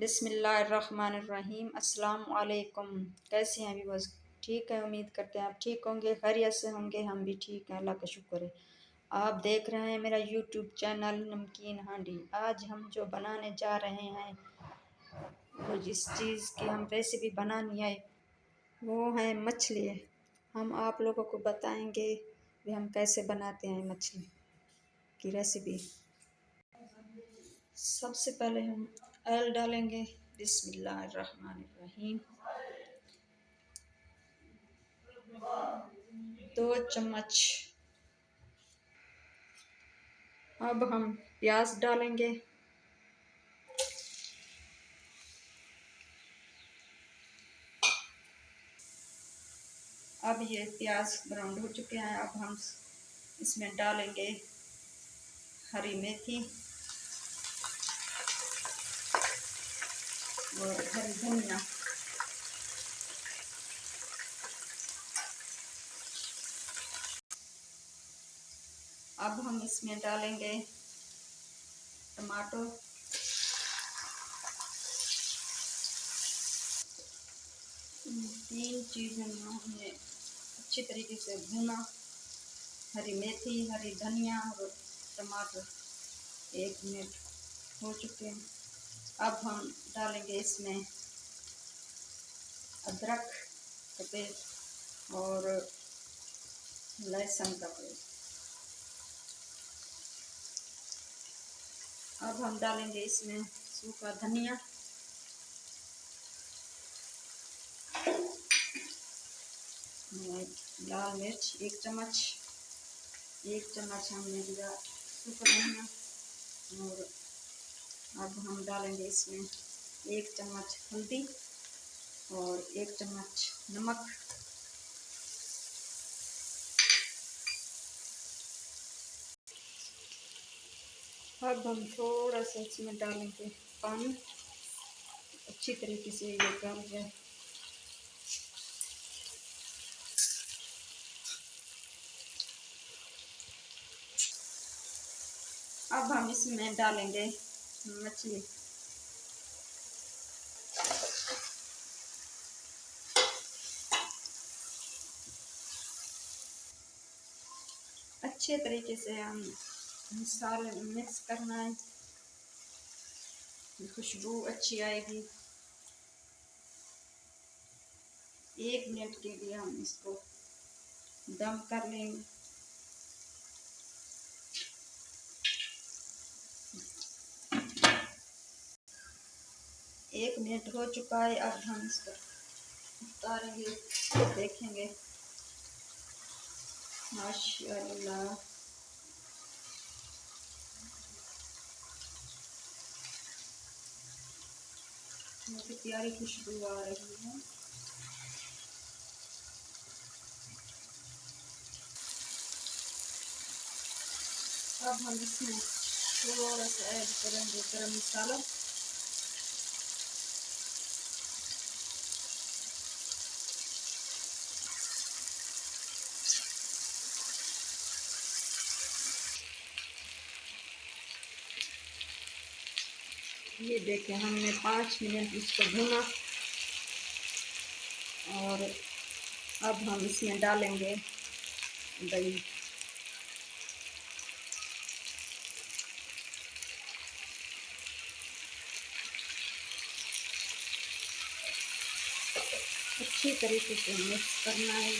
बिस्मिल्लाहिर्रहमानिर्रहीम। अस्सलाम वालेकुम। कैसे हैं अभी? बस ठीक है, उम्मीद करते हैं आप ठीक होंगे, खैरियत से होंगे। हम भी ठीक हैं, अल्लाह का शुक्र है। आप देख रहे हैं मेरा यूट्यूब चैनल नमकीन हांडी। आज हम जो बनाने जा रहे हैं, वो जिस चीज़ की हम रेसिपी बनानी है वो है मछली। हम आप लोगों को बताएंगे कि हम कैसे बनाते हैं मछली की रेसिपी। सबसे पहले हम ऑयल डालेंगे। बिस्मिल्लाहिर्रहमानिर्रहीम। 2 चम्मच। अब हम प्याज डालेंगे। अब ये प्याज ब्राउन हो चुके हैं। अब हम इसमें डालेंगे हरी मेथी और हरी धनिया। अब हम इसमें डालेंगे टमाटो। तीन चीज़ें हमने अच्छी तरीके से भूना। हरी मेथी, हरी धनिया और टमाटर 1 मिनट हो चुके हैं। अब हम डालेंगे इसमें अदरक का पेस्ट और लहसुन का पेस्ट। अब हम डालेंगे इसमें सूखा धनिया, लाल मिर्च 1 चम्मच। 1 चम्मच हमने दिया सूखा धनिया। और अब हम डालेंगे इसमें 1 चम्मच हल्दी और 1 चम्मच नमक। अब हम थोड़ा सा इसमें डालेंगे पानी, अच्छी तरीके से ये गल जाए। अब हम इसमें डालेंगे मछली। अच्छे तरीके से हम मसाले मिक्स करना है, खुशबू अच्छी आएगी। 1 मिनट के लिए हम इसको दम कर लेंगे। एक मिनट हो चुका है। अब हम इसको उतारेंगे, देखेंगे। माशाअल्लाह, बहुत प्यारी खुशबू आ रही है। अब हम इसमें थोड़ा सा ऐड करेंगे गरम मसाला। ये देखें, हमने 5 मिनट इसको भूना। और अब हम इसमें डालेंगे दही। अच्छी तरीके से मिक्स करना है।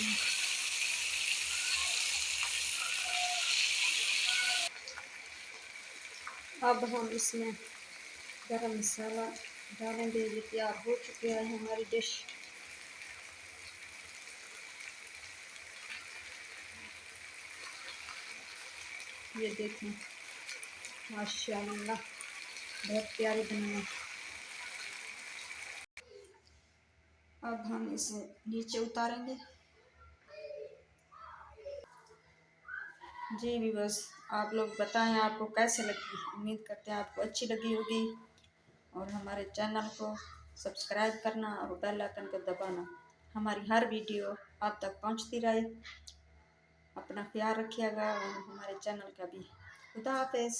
अब हम इसमें गरम मसाला डालेंगे। ये तैयार हो चुके हैं हमारी डिश। ये देखें, माशाअल्लाह, बहुत प्यारी बनी है। अब हम इसे नीचे उतारेंगे। जी भी बस आप लोग बताएं आपको कैसे लगी। उम्मीद करते हैं आपको अच्छी लगी होगी। और हमारे चैनल को सब्सक्राइब करना और बेल आइकन को दबाना, हमारी हर वीडियो आप तक पहुंचती रहे। अपना ख्याल रखिएगा और हमारे चैनल का भी। खुदा हाफिज़।